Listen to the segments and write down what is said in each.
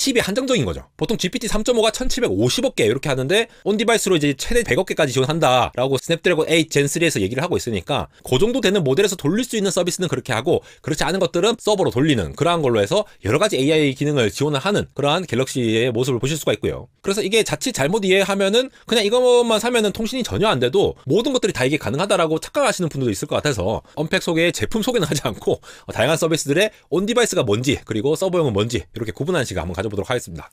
칩이 한정적인 거죠. 보통 GPT 3.5가 1750억 개 이렇게 하는데 온 디바이스로 이제 최대 100억 개까지 지원한다라고 스냅드래곤 8 젠 3에서 얘기를 하고 있으니까 그 정도 되는 모델에서 돌릴 수 있는 서비스는 그렇게 하고, 그렇지 않은 것들은 서버로 돌리는 그러한 걸로 해서 여러 가지 AI 기능을 지원을 하는 그러한 갤럭시의 모습을 보실 수가 있고요. 그래서 이게 자칫 잘못 이해하면은 그냥 이것만 사면은 통신이 전혀 안 돼도 모든 것들이 다 이게 가능하다라고 착각하시는 분들도 있을 것 같아서 언팩 소개에 제품 소개는 하지 않고 다양한 서비스들의 온 디바이스가 뭔지 그리고 서버용은 뭔지 이렇게 구분하는 시간 한번 가져보도록 하겠습니다.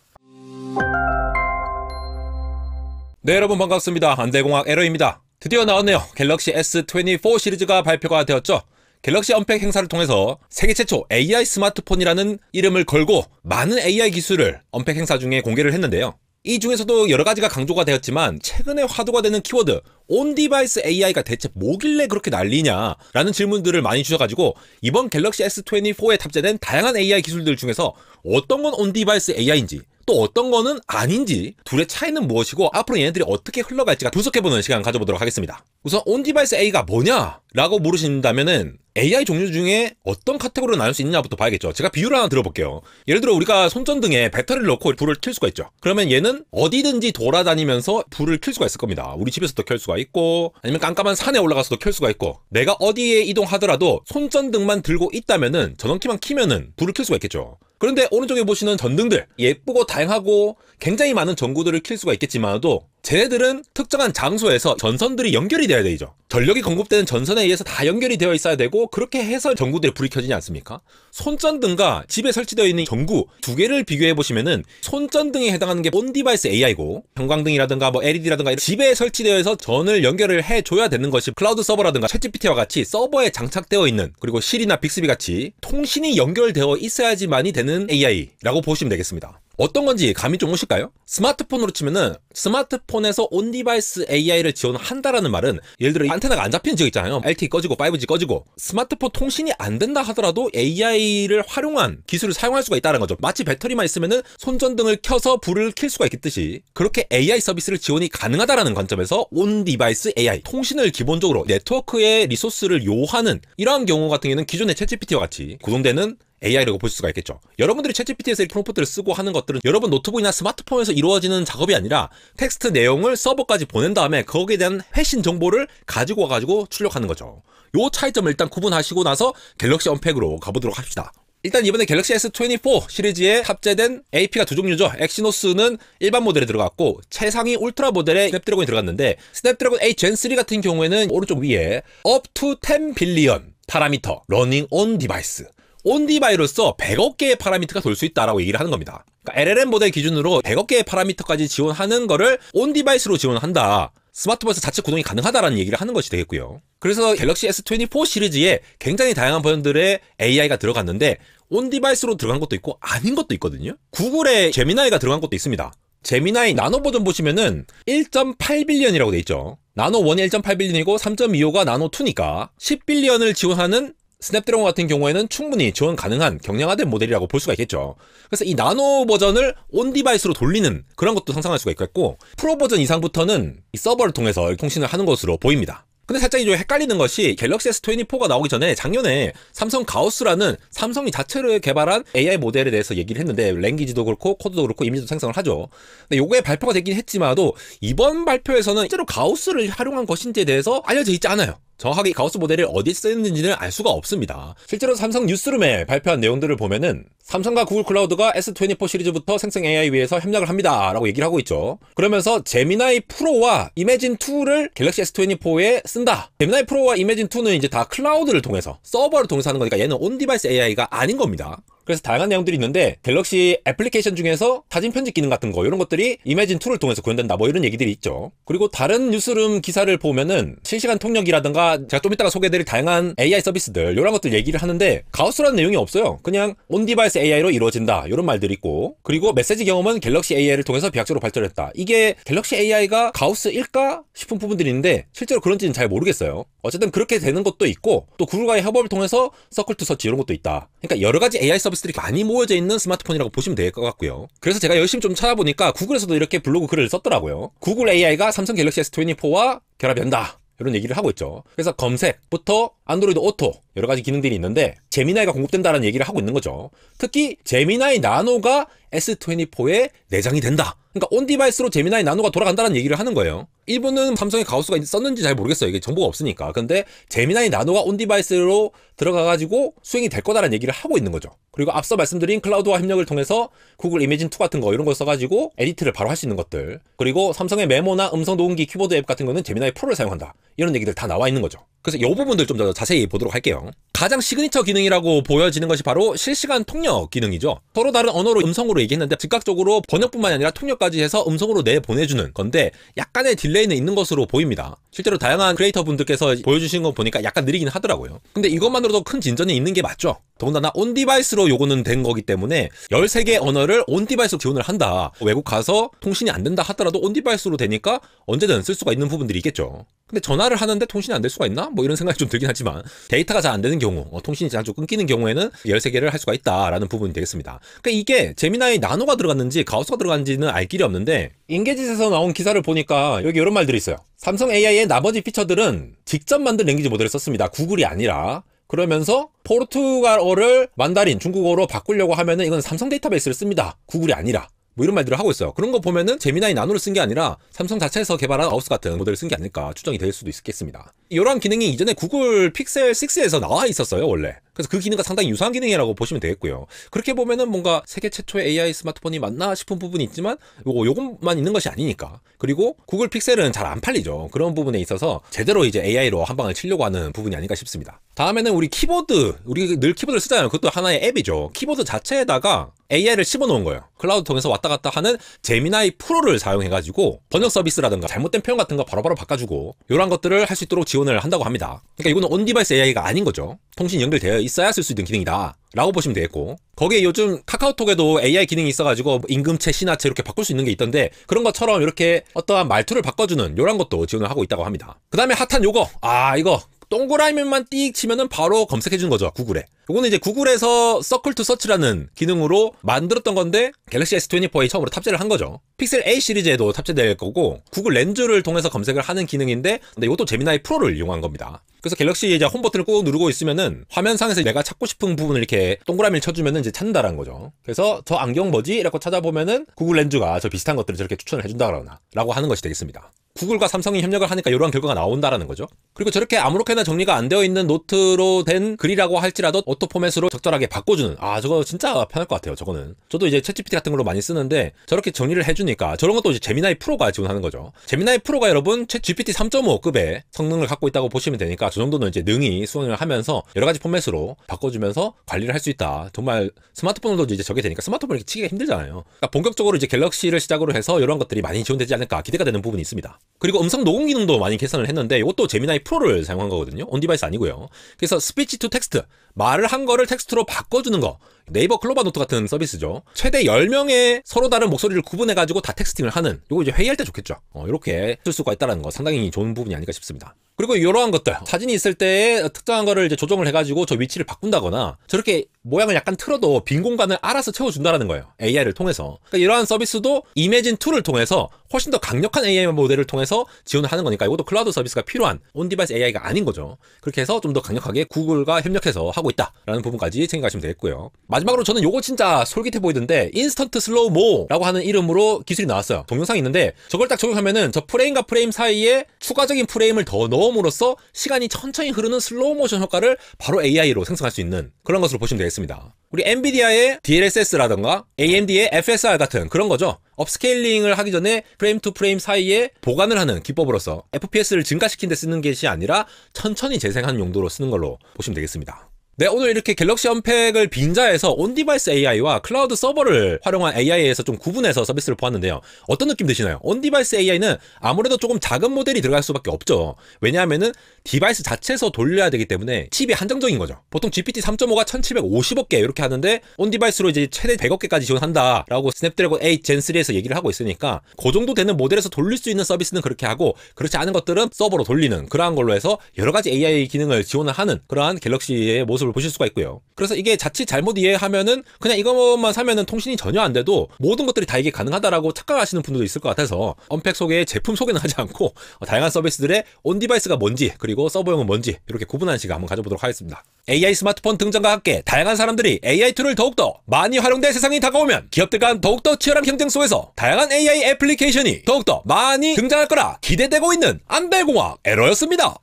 네, 여러분 반갑습니다. 안대공학 에러입니다. 드디어 나왔네요. 갤럭시 S24 시리즈가 발표가 되었죠. 갤럭시 언팩 행사를 통해서 세계 최초 AI 스마트폰이라는 이름을 걸고 많은 AI 기술을 언팩 행사 중에 공개를 했는데요. 이 중에서도 여러 가지가 강조가 되었지만 최근에 화두가 되는 키워드 온 디바이스 AI가 대체 뭐길래 그렇게 난리냐 라는 질문들을 많이 주셔가지고 이번 갤럭시 S24에 탑재된 다양한 AI 기술들 중에서 어떤 건 온 디바이스 AI인지 또 어떤 거는 아닌지, 둘의 차이는 무엇이고 앞으로 얘네들이 어떻게 흘러갈지가 분석해보는 시간 가져보도록 하겠습니다. 우선 온 디바이스 AI가 뭐냐 라고 물으신다면은 AI 종류 중에 어떤 카테고리로 나눌 수 있느냐부터 봐야겠죠. 제가 비유를 하나 들어볼게요. 예를 들어 우리가 손전등에 배터리를 넣고 불을 켤 수가 있죠. 그러면 얘는 어디든지 돌아다니면서 불을 켤 수가 있을 겁니다. 우리 집에서도 켤 수가 있고 아니면 깜깜한 산에 올라가서도 켤 수가 있고, 내가 어디에 이동하더라도 손전등만 들고 있다면은 전원키만 키면은 불을 켤 수가 있겠죠. 그런데 오른쪽에 보시는 전등들, 예쁘고 다양하고 굉장히 많은 전구들을 킬 수가 있겠지만도 쟤네들은 특정한 장소에서 전선들이 연결이 돼야 되죠. 전력이 공급되는 전선에 의해서 다 연결이 되어 있어야 되고, 그렇게 해서 전구들이 불이 켜지지 않습니까? 손전등과 집에 설치되어 있는 전구 두 개를 비교해 보시면은 손전등에 해당하는 게 온 디바이스 AI고, 형광등이라든가 뭐 LED라든가 집에 설치되어서 전을 연결을 해줘야 되는 것이 클라우드 서버라든가 챗GPT와 같이 서버에 장착되어 있는, 그리고 실이나 빅스비 같이 통신이 연결되어 있어야지만이 되는 AI라고 보시면 되겠습니다. 어떤 건지 감이 좀 오실까요? 스마트폰으로 치면은 스마트폰에서 온 디바이스 AI를 지원한다라는 말은 예를 들어 안테나가 안 잡히는 지역 있잖아요. LTE 꺼지고 5G 꺼지고 스마트폰 통신이 안 된다 하더라도 AI를 활용한 기술을 사용할 수가 있다는 거죠. 마치 배터리만 있으면은 손전등을 켜서 불을 켤 수가 있듯이 그렇게 AI 서비스를 지원이 가능하다라는 관점에서 온 디바이스 AI, 통신을 기본적으로 네트워크의 리소스를 요하는 이러한 경우 같은 경우는 기존의 챗GPT와 같이 구동되는 AI라고 볼 수가 있겠죠. 여러분들이 챗GPT에서 이렇게 프롬프트를 쓰고 하는 것들은 여러분 노트북이나 스마트폰에서 이루어지는 작업이 아니라 텍스트 내용을 서버까지 보낸 다음에 거기에 대한 회신 정보를 가지고 와가지고 출력하는 거죠. 요 차이점을 일단 구분하시고 나서 갤럭시 언팩으로 가보도록 합시다. 일단 이번에 갤럭시 S24 시리즈에 탑재된 AP가 두 종류죠. 엑시노스는 일반 모델에 들어갔고 최상위 울트라 모델에 스냅드래곤이 들어갔는데, 스냅드래곤 8 젠 3 같은 경우에는 오른쪽 위에 up to 10 billion 파라미터 running on device, 온 디바이로서 100억 개의 파라미터가 돌 수 있다라고 얘기를 하는 겁니다. 그러니까 LLM 모델 기준으로 100억 개의 파라미터까지 지원하는 거를 온 디바이스로 지원한다. 스마트폰에서 자체 구동이 가능하다라는 얘기를 하는 것이 되겠고요. 그래서 갤럭시 S24 시리즈에 굉장히 다양한 버전들의 AI가 들어갔는데 온 디바이스로 들어간 것도 있고 아닌 것도 있거든요. 구글의 제미나이가 들어간 것도 있습니다. 제미나이 나노 버전 보시면은 1.8빌리언이라고 돼 있죠. 나노 1이 1.8빌리언이고 3.25가 나노 2니까 10빌리언을 지원하는 스냅드래곤 같은 경우에는 충분히 지원 가능한 경량화된 모델이라고 볼 수가 있겠죠. 그래서 이 나노 버전을 온 디바이스로 돌리는 그런 것도 상상할 수가 있겠고, 프로 버전 이상부터는 이 서버를 통해서 통신을 하는 것으로 보입니다. 근데 살짝 좀 헷갈리는 것이 갤럭시 S24가 나오기 전에 작년에 삼성 가우스라는 삼성이 자체로 개발한 AI 모델에 대해서 얘기를 했는데, 랭귀지도 그렇고 코드도 그렇고 이미지도 생성을 하죠. 근데 요게 발표가 되긴 했지만도 이번 발표에서는 실제로 가우스를 활용한 것인지에 대해서 알려져 있지 않아요. 정확하게 가우스 모델을 어디 쓰였는지는 알 수가 없습니다. 실제로 삼성 뉴스룸에 발표한 내용들을 보면은 삼성과 구글 클라우드가 S24 시리즈부터 생성 AI 위해서 협력을 합니다 라고 얘기를 하고 있죠. 그러면서 제미나이 프로와 이매진 2를 갤럭시 S24에 쓴다. 제미나이 프로와 이매진 2는 이제 다 클라우드를 통해서 서버를 통해서 하는 거니까 얘는 온 디바이스 AI가 아닌 겁니다. 그래서 다양한 내용들이 있는데 갤럭시 애플리케이션 중에서 사진 편집 기능 같은 거 이런 것들이 이매진 2를 통해서 구현된다 뭐 이런 얘기들이 있죠. 그리고 다른 뉴스룸 기사를 보면은 실시간 통역이라든가 제가 좀 이따가 소개해드릴 다양한 AI 서비스들 이런 것들 얘기를 하는데 가우스라는 내용이 없어요. 그냥 온 디바이스 AI로 이루어진다 이런 말들이 있고, 그리고 메시지 경험은 갤럭시 AI를 통해서 비약적으로 발전했다. 이게 갤럭시 AI가 가우스일까 싶은 부분들이 있는데 실제로 그런지는 잘 모르겠어요. 어쨌든 그렇게 되는 것도 있고, 또 구글과의 협업을 통해서 서클 투 서치 이런 것도 있다. 그러니까 여러 가지 AI 서비스들이 많이 모여져 있는 스마트폰이라고 보시면 될 것 같고요. 그래서 제가 열심히 좀 찾아보니까 구글에서도 이렇게 블로그 글을 썼더라고요. 구글 AI가 삼성 갤럭시 S24와 결합이 된다 이런 얘기를 하고 있죠. 그래서 검색부터 안드로이드 오토 여러 가지 기능들이 있는데 제미나이가 공급된다라는 얘기를 하고 있는 거죠. 특히 제미나이 나노가 S24에 내장이 된다. 그러니까 온 디바이스로 제미나이 나노가 돌아간다는 얘기를 하는 거예요. 일본은 삼성의 가오스가 썼는지 잘 모르겠어요. 이게 정보가 없으니까. 근데 제미나이 나노가 온 디바이스로 들어가가지고 수행이 될 거다라는 얘기를 하고 있는 거죠. 그리고 앞서 말씀드린 클라우드와 협력을 통해서 구글 이미진2 같은 거 이런 거 써가지고 에디트를 바로 할 수 있는 것들, 그리고 삼성의 메모나 음성 녹음기 키보드 앱 같은 거는 제미나이 프로를 사용한다. 이런 얘기들 다 나와 있는 거죠. 그래서 이 부분들 좀 더 자세히 보도록 할게요. 가장 시그니처 기능이라고 보여지는 것이 바로 실시간 통역 기능이죠. 서로 다른 언어로 음성으로 얘기했는데 즉각적으로 번역뿐만이 아니라 통역까지 해서 음성으로 내보내주는 건데 약간의 딜레이는 있는 것으로 보입니다. 실제로 다양한 크리에이터 분들께서 보여주신 거 보니까 약간 느리긴 하더라고요. 근데 이것만으로도 큰 진전이 있는 게 맞죠. 더군다나 온 디바이스로 요거는 된 거기 때문에 13개 언어를 온 디바이스로 지원을 한다. 외국 가서 통신이 안 된다 하더라도 온 디바이스로 되니까 언제든 쓸 수가 있는 부분들이 있겠죠. 근데 전화를 하는데 통신이 안 될 수가 있나? 뭐 이런 생각이 좀 들긴 하지만 데이터가 잘 안 되는 경우, 통신이 자주 끊기는 경우에는 13개를 할 수가 있다라는 부분이 되겠습니다. 그러니까 이게 제미나이 나노가 들어갔는지 가오스가 들어갔는지는 알 길이 없는데 인게짓에서 나온 기사를 보니까 여기 이런 말들이 있어요. 삼성 AI의 나머지 피처들은 직접 만든 랭귀지 모델을 썼습니다. 구글이 아니라. 그러면서 포르투갈어를 만다린 중국어로 바꾸려고 하면은 이건 삼성 데이터베이스를 씁니다. 구글이 아니라. 뭐 이런 말들을 하고 있어요. 그런 거 보면은 제미나이 나노를 쓴 게 아니라 삼성 자체에서 개발한 가우스 같은 모델을 쓴 게 아닐까 추정이 될 수도 있겠습니다. 이러한 기능이 이전에 구글 픽셀 6에서 나와 있었어요, 원래. 그래서 그 기능과 상당히 유사한 기능이라고 보시면 되겠고요. 그렇게 보면은 뭔가 세계 최초의 AI 스마트폰이 맞나 싶은 부분이 있지만 요것만 있는 것이 아니니까. 그리고 구글 픽셀은 잘 안 팔리죠. 그런 부분에 있어서 제대로 이제 AI로 한 방을 치려고 하는 부분이 아닌가 싶습니다. 다음에는 우리 키보드, 우리 늘 키보드를 쓰잖아요. 그것도 하나의 앱이죠. 키보드 자체에다가 AI를 집어넣은 거예요. 클라우드 통해서 왔다 갔다 하는 제미나이 프로를 사용해가지고 번역 서비스라든가 잘못된 표현 같은 거 바로바로 바꿔주고 이런 것들을 할 수 있도록 지원을 한다고 합니다. 그러니까 이거는 온디바이스 AI가 아닌 거죠. 통신이 연결되어 있어야 쓸 수 있는 기능이다 라고 보시면 되겠고, 거기에 요즘 카카오톡에도 AI 기능이 있어가지고 임금체, 신화체 이렇게 바꿀 수 있는 게 있던데 그런 것처럼 이렇게 어떠한 말투를 바꿔주는 이런 것도 지원을 하고 있다고 합니다. 그 다음에 핫한 요거, 이거 동그라미만 띡 치면은 바로 검색해주는 거죠, 구글에. 이거는 이제 구글에서 서클 투 서치라는 기능으로 만들었던 건데 갤럭시 S24에 처음으로 탑재를 한 거죠. 픽셀 A 시리즈에도 탑재될 거고 구글 렌즈를 통해서 검색을 하는 기능인데, 근데 이것도 제미나이 프로를 이용한 겁니다. 그래서 갤럭시 이제 홈 버튼을 꾹 누르고 있으면은 화면상에서 내가 찾고 싶은 부분을 이렇게 동그라미를 쳐주면은 이제 찾는다라는 거죠. 그래서 저 안경 뭐지? 이렇게 찾아보면은 구글 렌즈가 저 비슷한 것들을 저렇게 추천을 해준다거나 라고 하는 것이 되겠습니다. 구글과 삼성이 협력을 하니까 이러한 결과가 나온다라는 거죠. 그리고 저렇게 아무렇게나 정리가 안 되어 있는 노트로 된 글이라고 할지라도 오토 포맷으로 적절하게 바꿔주는, 저거 진짜 편할 것 같아요. 저거는 저도 이제 챗GPT 같은 걸로 많이 쓰는데 저렇게 정리를 해주니까 저런 것도 이제 제미나이 프로가 지원하는 거죠. 제미나이 프로가 여러분 챗GPT 3.5급의 성능을 갖고 있다고 보시면 되니까 저 정도는 이제 능히 수행을 하면서 여러 가지 포맷으로 바꿔주면서 관리를 할 수 있다. 정말 스마트폰으로도 이제 저게 되니까 스마트폰을 이렇게 치기가 힘들잖아요. 그러니까 본격적으로 이제 갤럭시를 시작으로 해서 이런 것들이 많이 지원되지 않을까 기대가 되는 부분이 있습니다. 그리고 음성 녹음 기능도 많이 개선을 했는데 이것도 제미나이 프로를 사용한 거거든요. 온 디바이스 아니고요. 그래서 스피치 투 텍스트, 말을 한 거를 텍스트로 바꿔주는 거, 네이버 클로바 노트 같은 서비스죠. 최대 10명의 서로 다른 목소리를 구분해가지고 다 텍스팅을 하는, 이거 이제 회의할 때 좋겠죠. 이렇게 쓸 수가 있다는 거 상당히 좋은 부분이 아닐까 싶습니다. 그리고 이러한 것들, 사진이 있을 때 특정한 거를 이제 조정을 해가지고 저 위치를 바꾼다거나 저렇게 모양을 약간 틀어도 빈 공간을 알아서 채워준다는 거예요. AI를 통해서. 그러니까 이러한 서비스도 이미진2를 통해서 훨씬 더 강력한 AI 모델을 통해서 지원을 하는 거니까 이것도 클라우드 서비스가 필요한 온디바이스 AI가 아닌 거죠. 그렇게 해서 좀 더 강력하게 구글과 협력해서 하고 있다라는 부분까지 생각하시면 되겠고요. 마지막으로 저는 요거 진짜 솔깃해 보이던데 인스턴트 슬로우모라고 하는 이름으로 기술이 나왔어요. 동영상이 있는데 저걸 딱 적용하면은 저 프레임과 프레임 사이에 추가적인 프레임을 더 넣음으로써 시간이 천천히 흐르는 슬로우 모션 효과를 바로 AI로 생성할 수 있는 그런 것으로 보시면 되겠습니다. 우리 엔비디아의 DLSS라던가 AMD의 FSR 같은 그런 거죠. 업스케일링을 하기 전에 프레임 투 프레임 사이에 보관을 하는 기법으로서 FPS를 증가시킨 데 쓰는 것이 아니라 천천히 재생하는 용도로 쓰는 걸로 보시면 되겠습니다. 네, 오늘 이렇게 갤럭시 언팩을 빈자에서 온디바이스 AI와 클라우드 서버를 활용한 AI에서 좀 구분해서 서비스를 보았는데요. 어떤 느낌 드시나요? 온디바이스 AI는 아무래도 조금 작은 모델이 들어갈 수밖에 없죠. 왜냐하면은 디바이스 자체에서 돌려야 되기 때문에 칩이 한정적인 거죠. 보통 GPT 3.5가 1750억 개 이렇게 하는데 온디바이스로 이제 최대 100억 개까지 지원한다라고 스냅드래곤 8 젠3에서 얘기를 하고 있으니까 그 정도 되는 모델에서 돌릴 수 있는 서비스는 그렇게 하고, 그렇지 않은 것들은 서버로 돌리는 그러한 걸로 해서 여러 가지 AI 기능을 지원을 하는 그러한 갤럭시의 모습을 모습을 보실 수가 있고요. 그래서 이게 자칫 잘못 이해하면은 그냥 이것만 사면은 통신이 전혀 안 돼도 모든 것들이 다 이게 가능하다라고 착각하시는 분들도 있을 것 같아서 언팩 소개에 제품 소개는 하지 않고 다양한 서비스들의 온 디바이스가 뭔지 그리고 서버용은 뭔지 이렇게 구분하는 시간 한번 가져보도록 하겠습니다. AI 스마트폰 등장과 함께 다양한 사람들이 AI 툴을 더욱더 많이 활용될 세상이 다가오면 기업들 간 더욱더 치열한 경쟁 속에서 다양한 AI 애플리케이션이 더욱더 많이 등장할 거라 기대되고 있는 안대공학 에러였습니다.